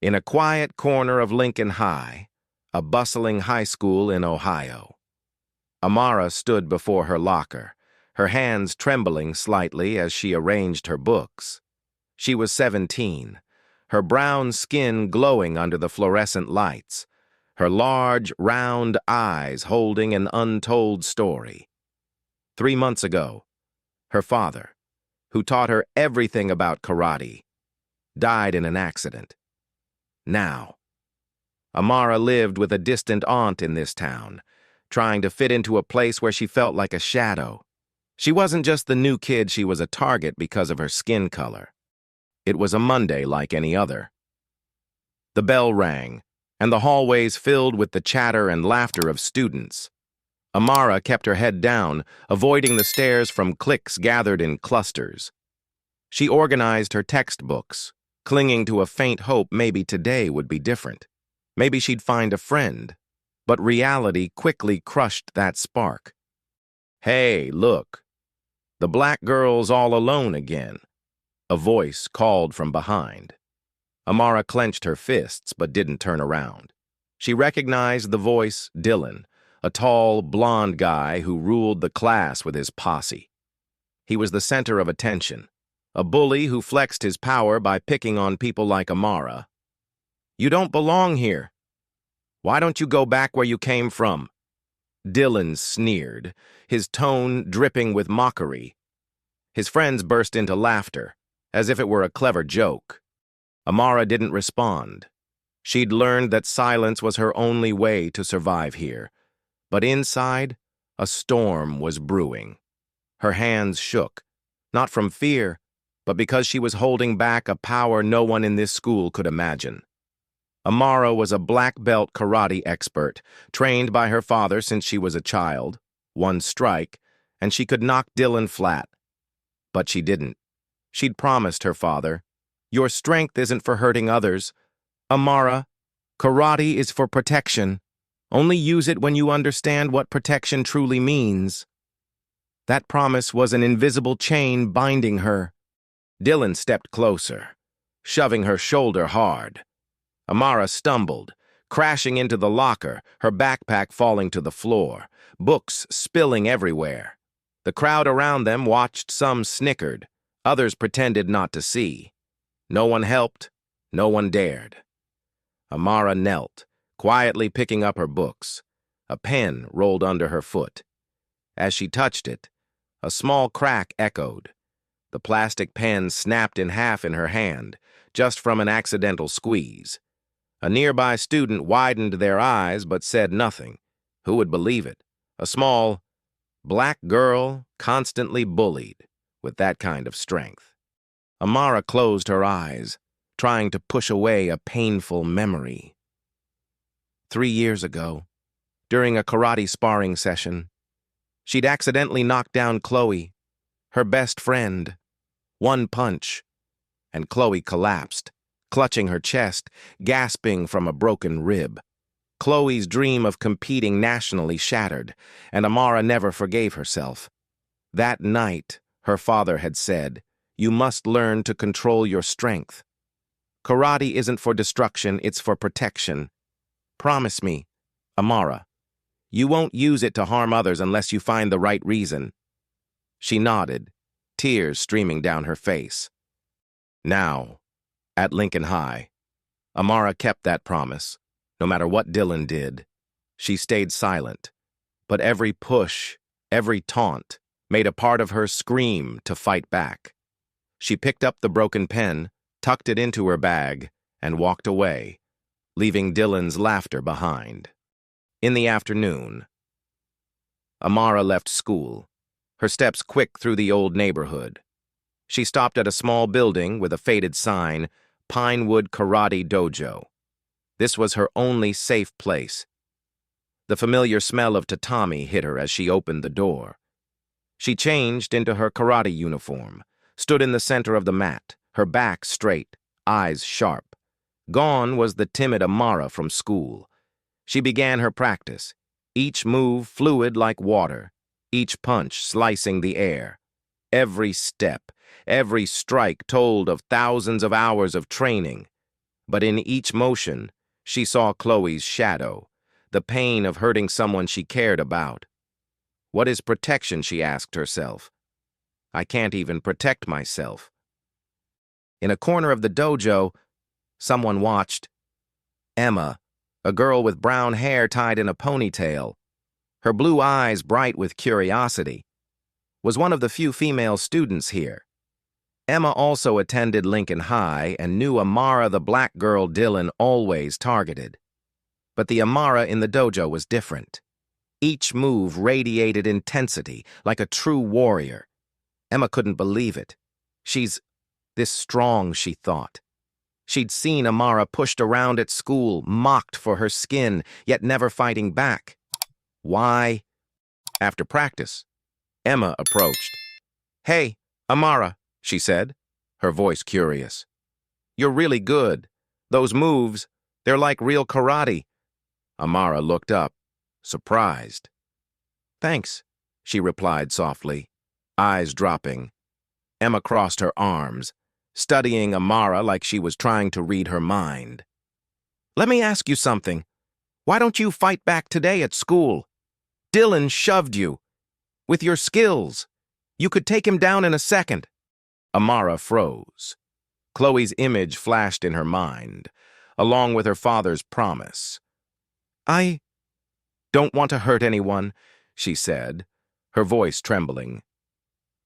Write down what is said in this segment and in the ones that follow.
In a quiet corner of Lincoln High, a bustling high school in Ohio, Amara stood before her locker, her hands trembling slightly as she arranged her books. She was 17, her brown skin glowing under the fluorescent lights, her large, round eyes holding an untold story. 3 months ago, her father, who taught her everything about karate, died in an accident. Now, Amara lived with a distant aunt in this town, trying to fit into a place where she felt like a shadow. She wasn't just the new kid, she was a target because of her skin color. It was a Monday like any other. The bell rang, and the hallways filled with the chatter and laughter of students. Amara kept her head down, avoiding the stares from cliques gathered in clusters. She organized her textbooks, clinging to a faint hope maybe today would be different. Maybe she'd find a friend. But reality quickly crushed that spark. "Hey, look. The black girl's all alone again," a voice called from behind. Amara clenched her fists but didn't turn around. She recognized the voice, Dylan, a tall, blond guy who ruled the class with his posse. He was the center of attention, a bully who flexed his power by picking on people like Amara. "You don't belong here. Why don't you go back where you came from?" Dylan sneered, his tone dripping with mockery. His friends burst into laughter, as if it were a clever joke. Amara didn't respond. She'd learned that silence was her only way to survive here. But inside, a storm was brewing. Her hands shook, not from fear, but because she was holding back a power no one in this school could imagine. Amara was a black belt karate expert, trained by her father since she was a child. One strike, and she could knock Dylan flat. But she didn't. She'd promised her father, "Your strength isn't for hurting others. Amara, karate is for protection. Only use it when you understand what protection truly means." That promise was an invisible chain binding her. Dylan stepped closer, shoving her shoulder hard. Amara stumbled, crashing into the locker, her backpack falling to the floor, books spilling everywhere. The crowd around them watched, some snickered, others pretended not to see. No one helped, no one dared. Amara knelt, quietly picking up her books. A pen rolled under her foot. As she touched it, a small crack echoed. The plastic pen snapped in half in her hand, just from an accidental squeeze. A nearby student widened their eyes but said nothing. Who would believe it? A small, black girl constantly bullied with that kind of strength. Amara closed her eyes, trying to push away a painful memory. 3 years ago, during a karate sparring session, she'd accidentally knocked down Chloe, her best friend. One punch, and Chloe collapsed, clutching her chest, gasping from a broken rib. Chloe's dream of competing nationally shattered, and Amara never forgave herself. That night, her father had said, "You must learn to control your strength. Karate isn't for destruction, it's for protection. Promise me, Amara, you won't use it to harm others unless you find the right reason." She nodded, tears streaming down her face. Now, at Lincoln High, Amara kept that promise, no matter what Dylan did. She stayed silent, but every push, every taunt, made a part of her scream to fight back. She picked up the broken pen, tucked it into her bag, and walked away, leaving Dylan's laughter behind. In the afternoon, Amara left school, her steps quick through the old neighborhood. She stopped at a small building with a faded sign, Pinewood Karate Dojo. This was her only safe place. The familiar smell of tatami hit her as she opened the door. She changed into her karate uniform, stood in the center of the mat, her back straight, eyes sharp. Gone was the timid Amara from school. She began her practice, each move fluid like water, each punch slicing the air. Every step, every strike told of thousands of hours of training. But in each motion, she saw Chloe's shadow, the pain of hurting someone she cared about. What is protection, she asked herself. I can't even protect myself. In a corner of the dojo, someone watched. Emma, a girl with brown hair tied in a ponytail, her blue eyes bright with curiosity, was one of the few female students here. Emma also attended Lincoln High and knew Amara, the black girl Dylan always targeted. But the Amara in the dojo was different. Each move radiated intensity, like a true warrior. Emma couldn't believe it. She's this strong, she thought. She'd seen Amara pushed around at school, mocked for her skin, yet never fighting back. Why? After practice, Emma approached. Hey, Amara, she said, her voice curious. You're really good. Those moves, they're like real karate. Amara looked up, surprised. Thanks, she replied softly, eyes dropping. Emma crossed her arms, studying Amara like she was trying to read her mind. Let me ask you something. Why don't you fight back today at school? Dylan shoved you. With your skills, you could take him down in a second. Amara froze. Chloe's image flashed in her mind, along with her father's promise. I don't want to hurt anyone, she said, her voice trembling.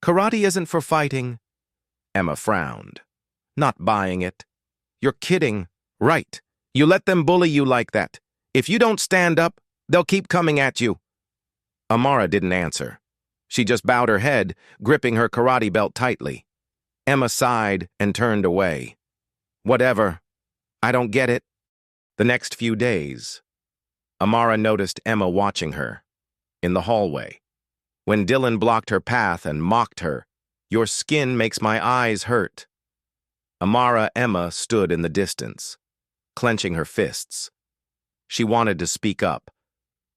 Karate isn't for fighting. Emma frowned. Not buying it. You're kidding. Right. You let them bully you like that. If you don't stand up, they'll keep coming at you. Amara didn't answer. She just bowed her head, gripping her karate belt tightly. Emma sighed and turned away. Whatever. I don't get it. The next few days, Amara noticed Emma watching her. In the hallway. When Dylan blocked her path and mocked her, your skin makes my eyes hurt. Emma stood in the distance, clenching her fists. She wanted to speak up,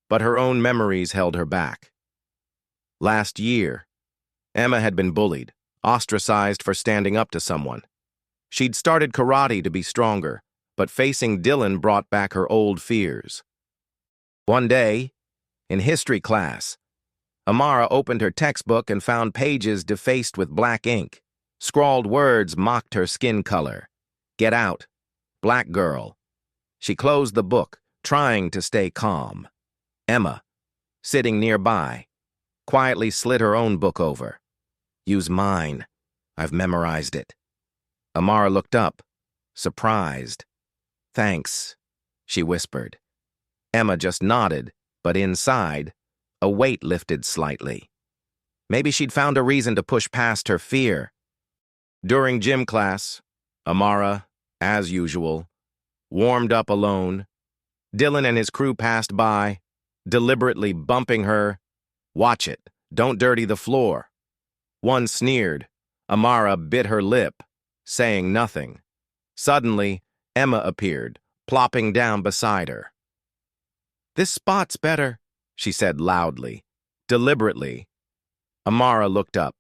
but her own memories held her back. Last year, Emma had been bullied, ostracized for standing up to someone. She'd started karate to be stronger, but facing Dylan brought back her old fears. One day, in history class, Amara opened her textbook and found pages defaced with black ink. Scrawled words mocked her skin color. Get out. Black girl. She closed the book, trying to stay calm. Emma, sitting nearby, quietly slid her own book over. Use mine. I've memorized it. Amara looked up, surprised. Thanks, she whispered. Emma just nodded, but inside, a weight lifted slightly. Maybe she'd found a reason to push past her fear. During gym class, Amara, as usual, warmed up alone. Dylan and his crew passed by, deliberately bumping her. Watch it, don't dirty the floor. One sneered. Amara bit her lip, saying nothing. Suddenly, Emma appeared, plopping down beside her. This spot's better, she said loudly, deliberately. Amara looked up,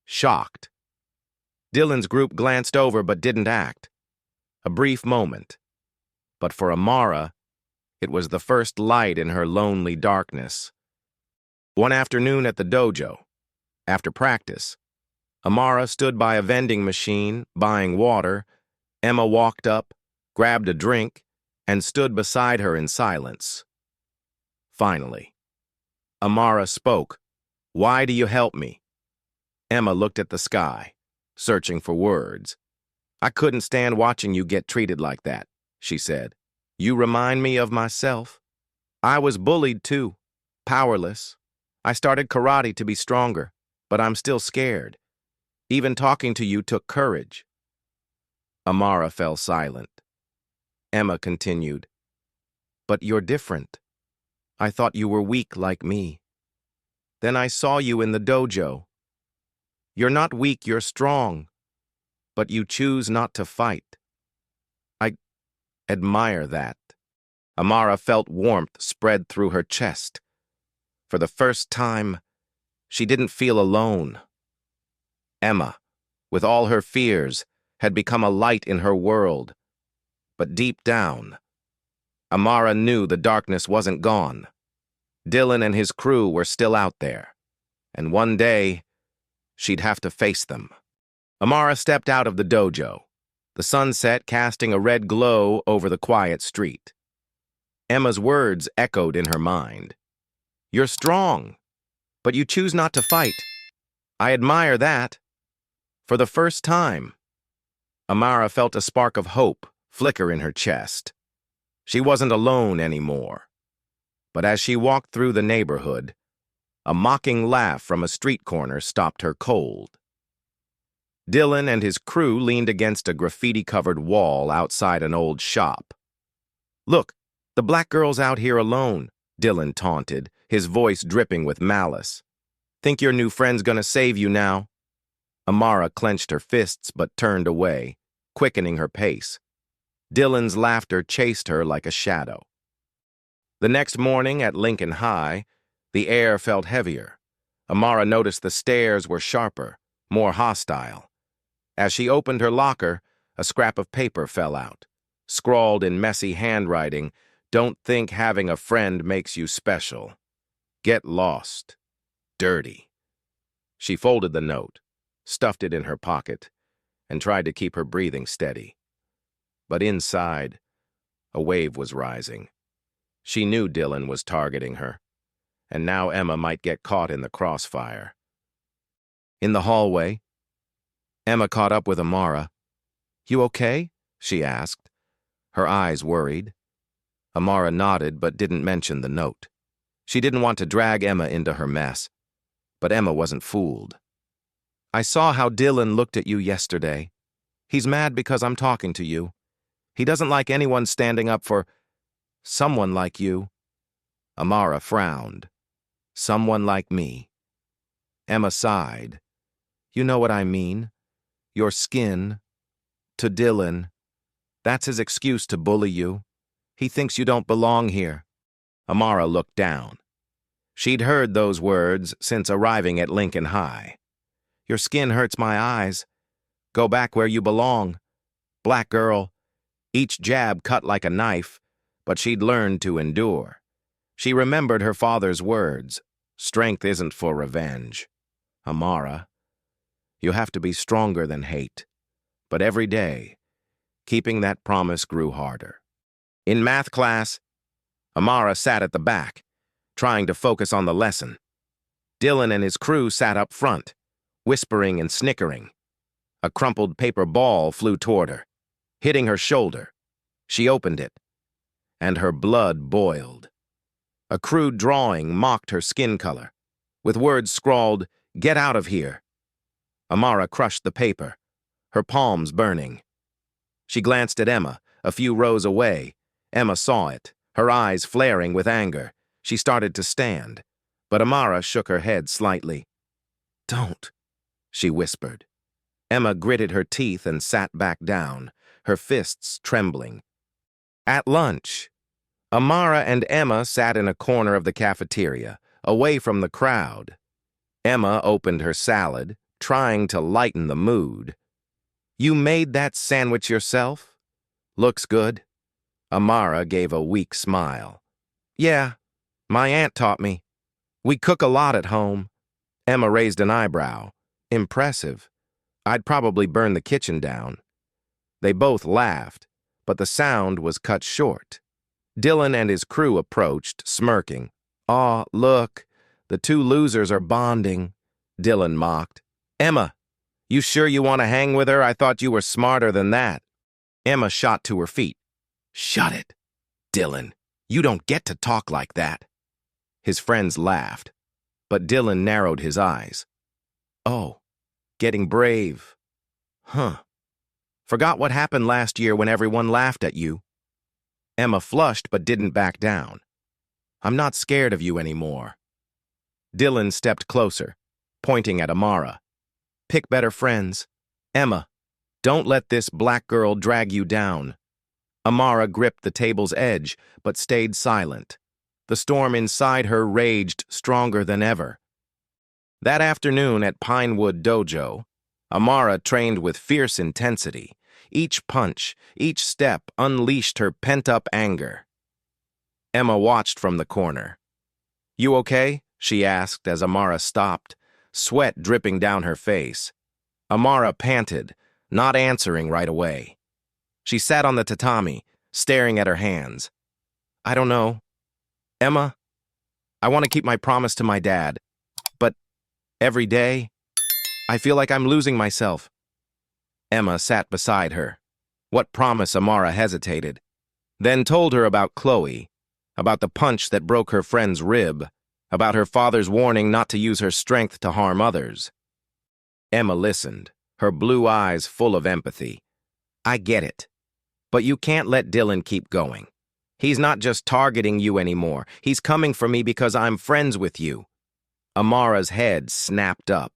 shocked. Dylan's group glanced over but didn't act. A brief moment. But for Amara, it was the first light in her lonely darkness. One afternoon at the dojo, after practice, Amara stood by a vending machine, buying water. Emma walked up, grabbed a drink, and stood beside her in silence. Finally, Amara spoke. Why do you help me? Emma looked at the sky, searching for words. I couldn't stand watching you get treated like that, she said. You remind me of myself. I was bullied too, powerless. I started karate to be stronger, but I'm still scared. Even talking to you took courage. Amara fell silent. Emma continued. But you're different. I thought you were weak like me. Then I saw you in the dojo. You're not weak, you're strong. But you choose not to fight. I admire that. Amara felt warmth spread through her chest. For the first time, she didn't feel alone. Emma, with all her fears, had become a light in her world. but deep down, Amara knew the darkness wasn't gone. Dylan and his crew were still out there, and one day, she'd have to face them. Amara stepped out of the dojo, the sunset casting a red glow over the quiet street. Emma's words echoed in her mind. "You're strong, but you choose not to fight. I admire that." For the first time, Amara felt a spark of hope flicker in her chest. She wasn't alone anymore. But as she walked through the neighborhood, a mocking laugh from a street corner stopped her cold. Dylan and his crew leaned against a graffiti-covered wall outside an old shop. "Look, the black girl's out here alone," Dylan taunted, his voice dripping with malice. "Think your new friend's gonna save you now?" Amara clenched her fists but turned away, quickening her pace. Dylan's laughter chased her like a shadow. The next morning at Lincoln High, the air felt heavier. Amara noticed the stares were sharper, more hostile. As she opened her locker, a scrap of paper fell out. Scrawled in messy handwriting, "Don't think having a friend makes you special. Get lost. Dirty." She folded the note, stuffed it in her pocket, and tried to keep her breathing steady. But inside, a wave was rising. She knew Dylan was targeting her, and now Emma might get caught in the crossfire. In the hallway, Emma caught up with Amara. "You okay?" she asked, her eyes worried. Amara nodded but didn't mention the note. She didn't want to drag Emma into her mess, but Emma wasn't fooled. "I saw how Dylan looked at you yesterday. He's mad because I'm talking to you. He doesn't like anyone standing up for someone like you." Amara frowned. "Someone like me." Emma sighed. "You know what I mean. Your skin. To Dylan. That's his excuse to bully you. He thinks you don't belong here." Amara looked down. She'd heard those words since arriving at Lincoln High. "Your skin hurts my eyes. Go back where you belong. Black girl." Each jab cut like a knife, but she'd learned to endure. She remembered her father's words. "Strength isn't for revenge. Amara, you have to be stronger than hate." But every day, keeping that promise grew harder. In math class, Amara sat at the back, trying to focus on the lesson. Dylan and his crew sat up front, whispering and snickering. A crumpled paper ball flew toward her, hitting her shoulder. She opened it, and her blood boiled. A crude drawing mocked her skin color, with words scrawled, "Get out of here." Amara crushed the paper, her palms burning. She glanced at Emma, a few rows away. Emma saw it, her eyes flaring with anger. She started to stand, but Amara shook her head slightly. "Don't," she whispered. Emma gritted her teeth and sat back down, her fists trembling. At lunch, Amara and Emma sat in a corner of the cafeteria, away from the crowd. Emma opened her salad, trying to lighten the mood. "You made that sandwich yourself? Looks good." Amara gave a weak smile. "Yeah, my aunt taught me. We cook a lot at home." Emma raised an eyebrow. "Impressive. I'd probably burn the kitchen down." They both laughed, but the sound was cut short. Dylan and his crew approached, smirking. "Aw, look, the two losers are bonding," Dylan mocked. "Emma, you sure you want to hang with her? I thought you were smarter than that." Emma shot to her feet. "Shut it, Dylan. You don't get to talk like that." His friends laughed, but Dylan narrowed his eyes. "Oh, getting brave. Huh. Forgot what happened last year when everyone laughed at you." Emma flushed but didn't back down. "I'm not scared of you anymore." Dylan stepped closer, pointing at Amara. "Pick better friends. Emma, don't let this black girl drag you down." Amara gripped the table's edge, but stayed silent. The storm inside her raged stronger than ever. That afternoon at Pinewood Dojo, Amara trained with fierce intensity. Each punch, each step unleashed her pent-up anger. Emma watched from the corner. "You okay?" she asked as Amara stopped, sweat dripping down her face. Amara panted, not answering right away. She sat on the tatami, staring at her hands. "I don't know. Emma, I want to keep my promise to my dad, but every day, I feel like I'm losing myself." Emma sat beside her. What promise? Amara hesitated, then told her about Chloe, about the punch that broke her friend's rib, about her father's warning not to use her strength to harm others. Emma listened, her blue eyes full of empathy. "I get it, but you can't let Dylan keep going. He's not just targeting you anymore. He's coming for me because I'm friends with you." Amara's head snapped up.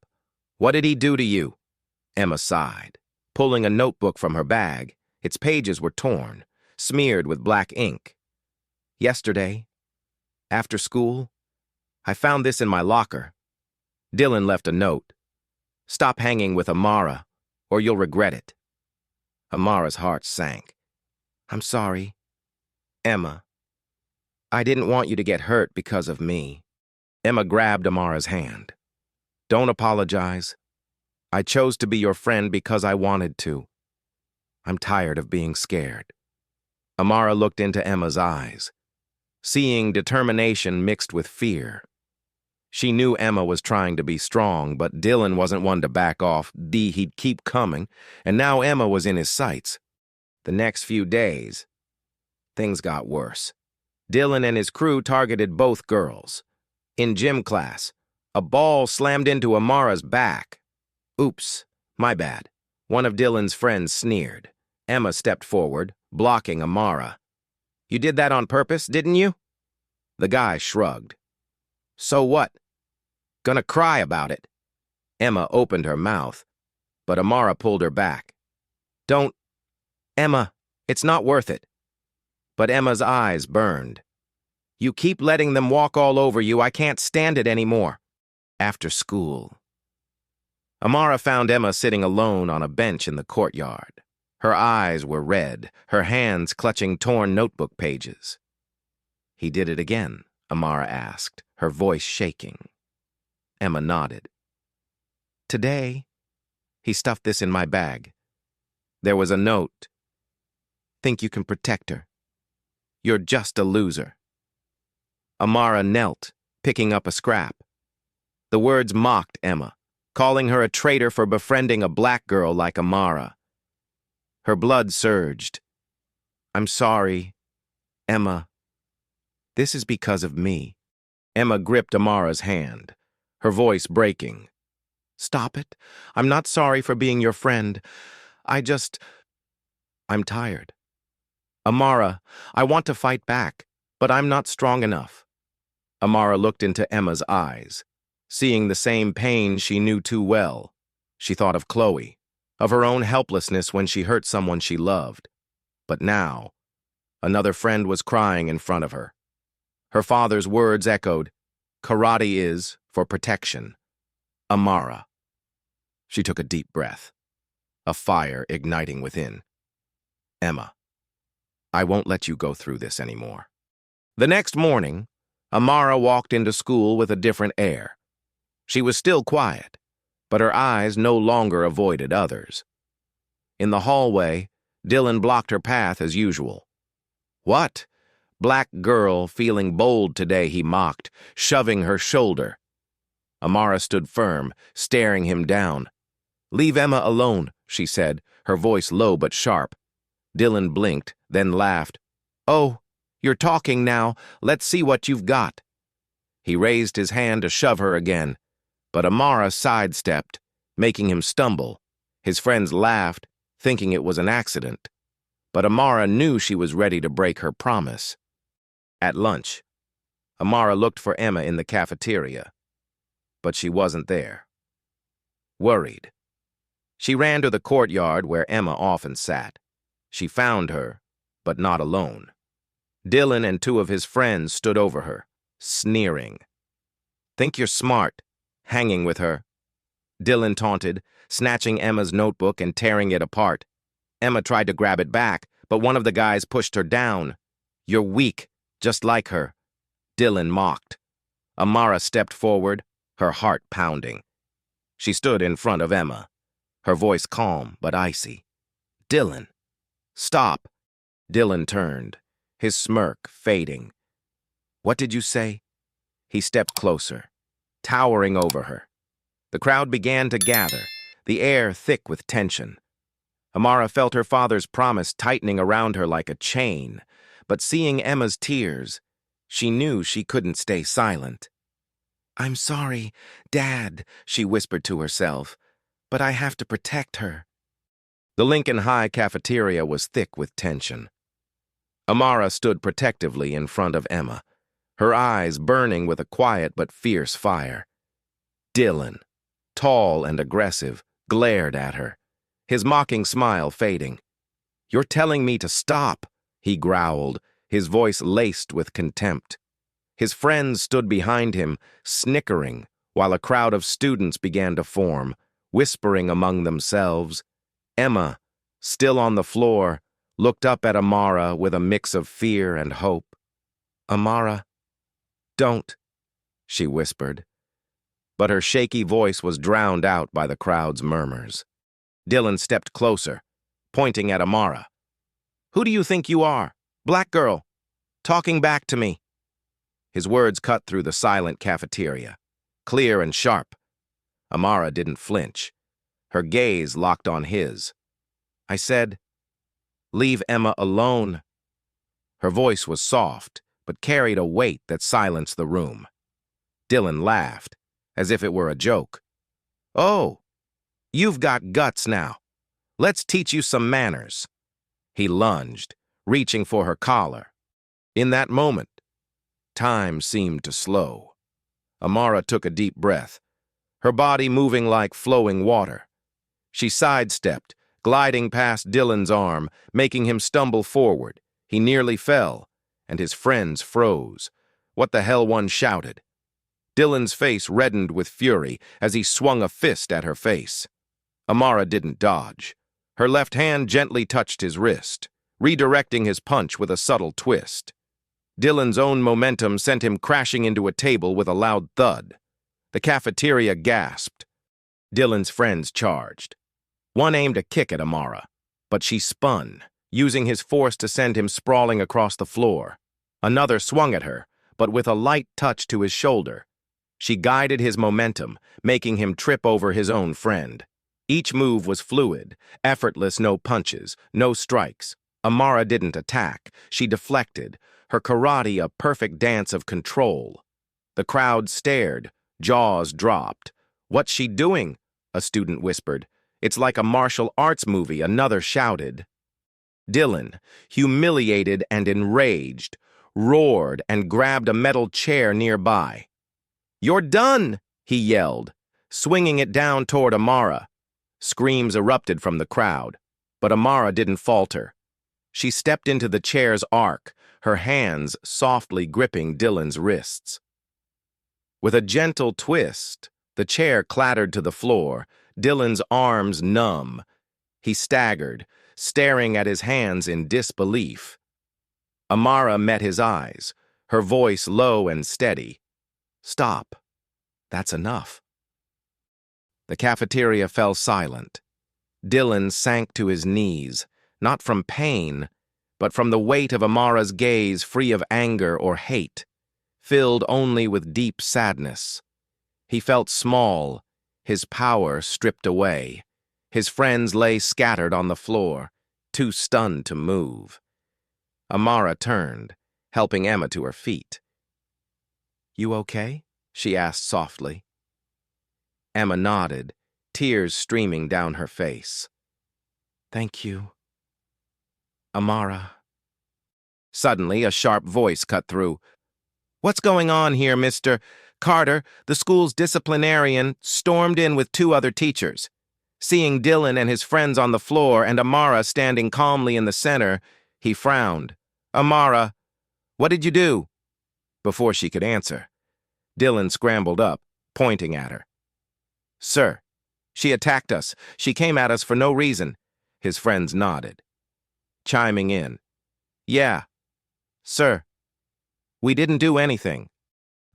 "What did he do to you?" Emma sighed, pulling a notebook from her bag. Its pages were torn, smeared with black ink. "Yesterday, after school, I found this in my locker. Dylan left a note. 'Stop hanging with Amara, or you'll regret it.'" Amara's heart sank. "I'm sorry, Emma. I didn't want you to get hurt because of me." Emma grabbed Amara's hand. "Don't apologize. I chose to be your friend because I wanted to. I'm tired of being scared." Amara looked into Emma's eyes, seeing determination mixed with fear. She knew Emma was trying to be strong, but Dylan wasn't one to back off. He'd keep coming, and now Emma was in his sights. The next few days, things got worse. Dylan and his crew targeted both girls. In gym class, a ball slammed into Amara's back. "Oops, my bad," one of Dylan's friends sneered. Emma stepped forward, blocking Amara. "You did that on purpose, didn't you?" The guy shrugged. "So what? Gonna cry about it?" Emma opened her mouth, but Amara pulled her back. "Don't, Emma, it's not worth it." But Emma's eyes burned. "You keep letting them walk all over you. I can't stand it anymore." After school, Amara found Emma sitting alone on a bench in the courtyard. Her eyes were red, her hands clutching torn notebook pages. "He did it again?" Amara asked, her voice shaking. Emma nodded. "Today, he stuffed this in my bag. There was a note. 'Think you can protect her? You're just a loser.'" Amara knelt, picking up a scrap. The words mocked Emma, calling her a traitor for befriending a black girl like Amara. Her blood surged. "I'm sorry, Emma. This is because of me." Emma gripped Amara's hand, her voice breaking. "Stop it. I'm not sorry for being your friend. I'm tired. Amara, I want to fight back, but I'm not strong enough." Amara looked into Emma's eyes, seeing the same pain she knew too well. She thought of Chloe, of her own helplessness when she hurt someone she loved. But now, another friend was crying in front of her. Her father's words echoed, "Karate is for protection. Amara." She took a deep breath, a fire igniting within. "Emma, I won't let you go through this anymore." The next morning, Amara walked into school with a different air. She was still quiet, but her eyes no longer avoided others. In the hallway, Dylan blocked her path as usual. "What? Black girl feeling bold today," he mocked, shoving her shoulder. Amara stood firm, staring him down. "Leave Emma alone," she said, her voice low but sharp. Dylan blinked, then laughed. "Oh, you're talking now. Let's see what you've got." He raised his hand to shove her again, but Amara sidestepped, making him stumble. His friends laughed, thinking it was an accident. But Amara knew she was ready to break her promise. At lunch, Amara looked for Emma in the cafeteria, but she wasn't there. Worried, she ran to the courtyard where Emma often sat. She found her, but not alone. Dylan and two of his friends stood over her, sneering. "Think you're smart, hanging with her," Dylan taunted, snatching Emma's notebook and tearing it apart. Emma tried to grab it back, but one of the guys pushed her down. "You're weak, just like her," Dylan mocked. Amara stepped forward, her heart pounding. She stood in front of Emma, her voice calm but icy. "Dylan, stop." Dylan turned, his smirk fading. "What did you say?" He stepped closer, towering over her. The crowd began to gather, the air thick with tension. Amara felt her father's promise tightening around her like a chain, but seeing Emma's tears, she knew she couldn't stay silent. "I'm sorry, Dad," she whispered to herself, "but I have to protect her." The Lincoln High cafeteria was thick with tension. Amara stood protectively in front of Emma, her eyes burning with a quiet but fierce fire. Dylan, tall and aggressive, glared at her, his mocking smile fading. "You're telling me to stop," he growled, his voice laced with contempt. His friends stood behind him, snickering, while a crowd of students began to form, whispering among themselves. Emma, still on the floor, looked up at Amara with a mix of fear and hope. "Amara, don't," she whispered. But her shaky voice was drowned out by the crowd's murmurs. Dylan stepped closer, pointing at Amara. "Who do you think you are? Black girl, talking back to me." His words cut through the silent cafeteria, clear and sharp. Amara didn't flinch. Her gaze locked on his. "I said, leave Emma alone." Her voice was soft, but carried a weight that silenced the room. Dylan laughed, as if it were a joke. "Oh, you've got guts now. Let's teach you some manners." He lunged, reaching for her collar. In that moment, time seemed to slow. Amara took a deep breath, her body moving like flowing water. She sidestepped, gliding past Dylan's arm, making him stumble forward. He nearly fell, and his friends froze. "What the hell?" one shouted. Dylan's face reddened with fury as he swung a fist at her face. Amara didn't dodge. Her left hand gently touched his wrist, redirecting his punch with a subtle twist. Dylan's own momentum sent him crashing into a table with a loud thud. The cafeteria gasped. Dylan's friends charged. One aimed a kick at Amara, but she spun, using his force to send him sprawling across the floor. Another swung at her, but with a light touch to his shoulder. She guided his momentum, making him trip over his own friend. Each move was fluid, effortless, no punches, no strikes. Amara didn't attack, she deflected, her karate a perfect dance of control. The crowd stared, jaws dropped. "What's she doing?" a student whispered. "It's like a martial arts movie," another shouted. Dylan, humiliated and enraged, roared and grabbed a metal chair nearby. "You're done!" he yelled, swinging it down toward Amara. Screams erupted from the crowd, but Amara didn't falter. She stepped into the chair's arc, her hands softly gripping Dylan's wrists. With a gentle twist, the chair clattered to the floor, Dylan's arms numb. He staggered, staring at his hands in disbelief. Amara met his eyes, her voice low and steady. "Stop. That's enough." The cafeteria fell silent. Dylan sank to his knees, not from pain, but from the weight of Amara's gaze free of anger or hate, filled only with deep sadness. He felt small, his power stripped away. His friends lay scattered on the floor, too stunned to move. Amara turned, helping Emma to her feet. "You okay?" she asked softly. Emma nodded, tears streaming down her face. "Thank you, Amara." Suddenly, a sharp voice cut through. "What's going on here, Mr. Carter?" The school's disciplinarian stormed in with two other teachers. Seeing Dylan and his friends on the floor and Amara standing calmly in the center, he frowned. "Amara, what did you do?" Before she could answer, Dylan scrambled up, pointing at her. "Sir, she attacked us. She came at us for no reason." His friends nodded, chiming in. Yeah, sir. We didn't do anything.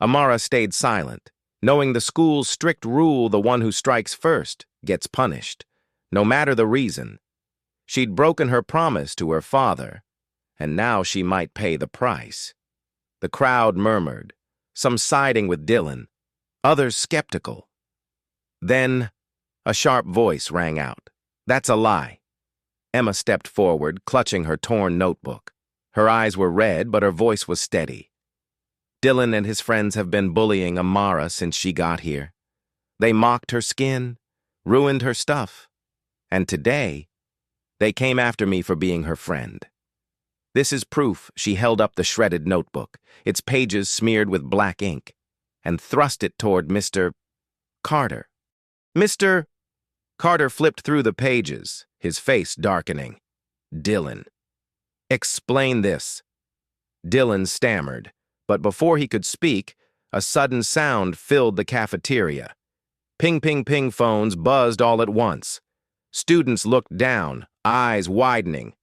Amara stayed silent, knowing the school's strict rule: the one who strikes first gets punished, no matter the reason. She'd broken her promise to her father, and now she might pay the price. The crowd murmured, some siding with Dylan, others skeptical. Then, a sharp voice rang out. That's a lie. Emma stepped forward, clutching her torn notebook. Her eyes were red, but her voice was steady. Dylan and his friends have been bullying Amara since she got here. They mocked her skin, ruined her stuff, and today, they came after me for being her friend. This is proof. She held up the shredded notebook, its pages smeared with black ink, and thrust it toward Mr. Carter. Mr. Carter flipped through the pages, his face darkening. Dylan. Explain this. Dylan stammered, but before he could speak, a sudden sound filled the cafeteria. Ping, ping, ping phones buzzed all at once. Students looked down, eyes widening.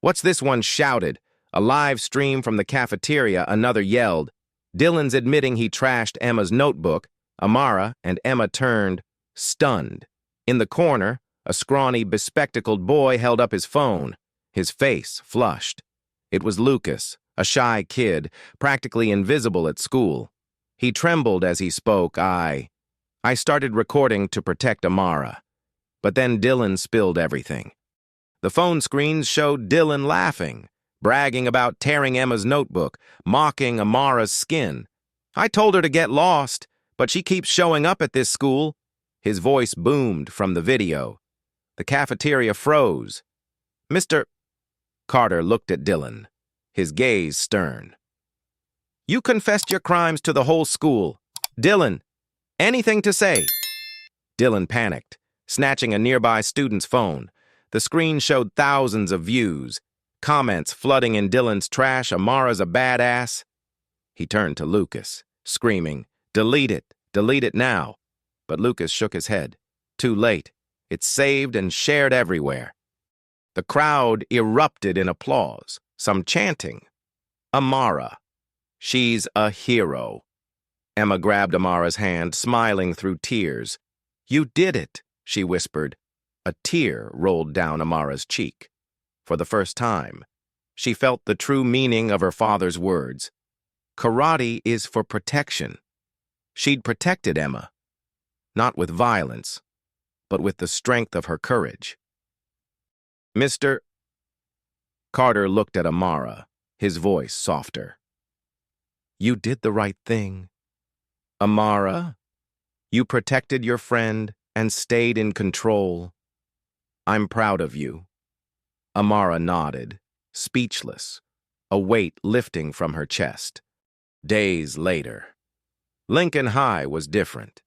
What's this? One shouted. A live stream from the cafeteria, another yelled. Dylan's admitting he trashed Emma's notebook. Amara and Emma turned, stunned. In the corner, a scrawny, bespectacled boy held up his phone, his face flushed. It was Lucas, a shy kid, practically invisible at school. He trembled as he spoke. I started recording to protect Amara. But then Dylan spilled everything. The phone screens showed Dylan laughing, bragging about tearing Emma's notebook, mocking Amara's skin. I told her to get lost, but she keeps showing up at this school. His voice boomed from the video. The cafeteria froze. Mr. Carter looked at Dylan, his gaze stern. You confessed your crimes to the whole school. Dylan, anything to say? Dylan panicked, snatching a nearby student's phone. The screen showed thousands of views, comments flooding in Dylan's trash. Amara's a badass. He turned to Lucas, screaming, delete it now. But Lucas shook his head. Too late. It's saved and shared everywhere. The crowd erupted in applause, some chanting. Amara. She's a hero. Emma grabbed Amara's hand, smiling through tears. You did it, she whispered. A tear rolled down Amara's cheek. For the first time, she felt the true meaning of her father's words. Karate is for protection. She'd protected Emma, not with violence, but with the strength of her courage. Mr. Carter looked at Amara, his voice softer. You did the right thing. Amara, you protected your friend and stayed in control. I'm proud of you. Amara nodded, speechless, a weight lifting from her chest. Days later. Lincoln High was different.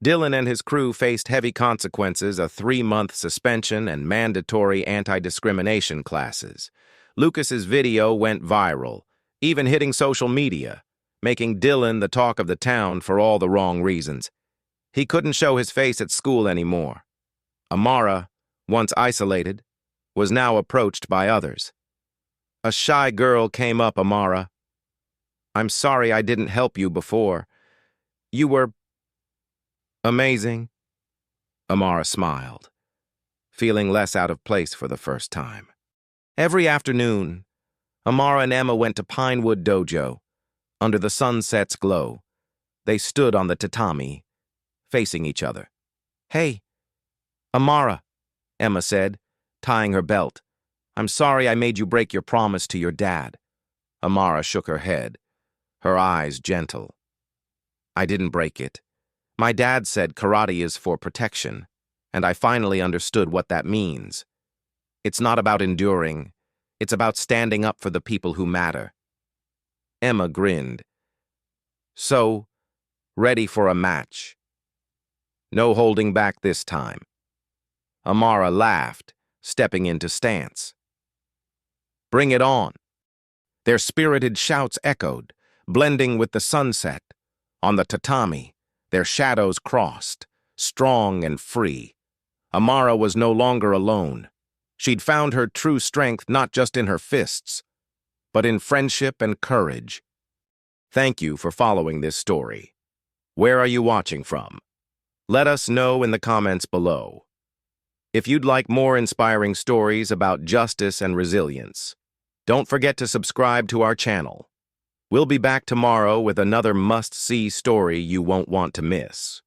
Dylan and his crew faced heavy consequences, a 3-month suspension and mandatory anti-discrimination classes. Lucas's video went viral, even hitting social media, making Dylan the talk of the town for all the wrong reasons. He couldn't show his face at school anymore. Amara, once isolated, was now approached by others. A shy girl came up. Amara, I'm sorry I didn't help you before. You were amazing. Amara smiled, feeling less out of place for the first time. Every afternoon, Amara and Emma went to Pinewood Dojo. Under the sunset's glow, they stood on the tatami, facing each other. Hey, Amara, Emma said, tying her belt. I'm sorry I made you break your promise to your dad. Amara shook her head, her eyes gentle. I didn't break it. My dad said karate is for protection, and I finally understood what that means. It's not about enduring. It's about standing up for the people who matter. Emma grinned. So, ready for a match. No holding back this time. Amara laughed, stepping into stance. Bring it on. Their spirited shouts echoed, blending with the sunset. On the tatami, their shadows crossed, strong and free. Amara was no longer alone. She'd found her true strength not just in her fists, but in friendship and courage. Thank you for following this story. Where are you watching from? Let us know in the comments below. If you'd like more inspiring stories about justice and resilience, don't forget to subscribe to our channel. We'll be back tomorrow with another must-see story you won't want to miss.